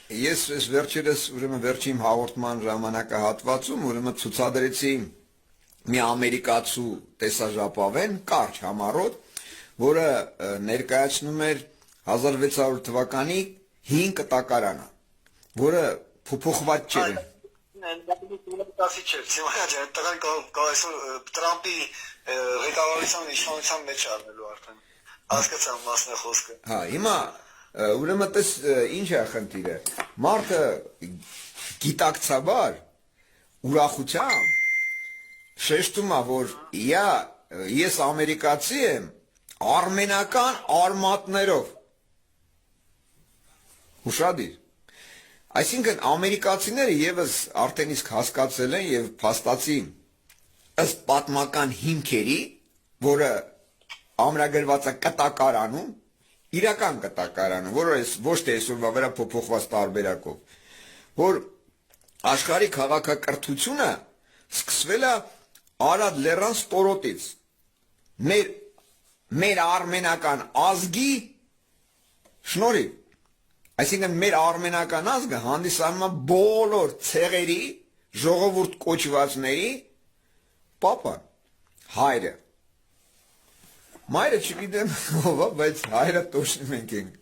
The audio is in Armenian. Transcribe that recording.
Ես այս վերջերս ուրեմն վերջին հաղորդման ժամանակահատվածում ուրեմն ցուցադրեցի մի ամերիկացու տեսաժապավեն կարճ համառոտ, որը ներկայացնում էր 1600 թվականի 5 կտակարանը, որը փոփոխված չէր։ Դասի չէր, Սիմոնյան, տղան այսօր Տրամպի ղեկավարության իշխանության մեջ առնելու արդեն։ Հասկացա մասն է խոսքը։ Հա, հիմա ուրեմն տես ինչ է խնդիրը։ Մարդը գիտակցաբար ուրախությամբ շեշտում է, որ ես ամերիկացի եմ արմենական արմատներով։ Ուշադիր։ Այսինքն ամերիկացիները եւս արդեն իսկ հասկացել են եւ փաստացի ըստ պատմական հիմքերի, որը ամրագրված է կտակարանում, իրական կտակարանում, որը ոչ թե այսօրվա վրա փոփոխված տարբերակով, որ աշխարհի քաղաքակրթությունը սկսվել է Արադ լեռան ստորոտից, մեր արմենական ազգի շնորհիվ, այսինքն մեր արմենական ազգը հանդիսանում է բոլոր ցեղերի, ժողովուրդ կոչվածների պապան, հայրը։ Մայրը չգիտեմ ով է, բայց հայրը точно մենք ենք։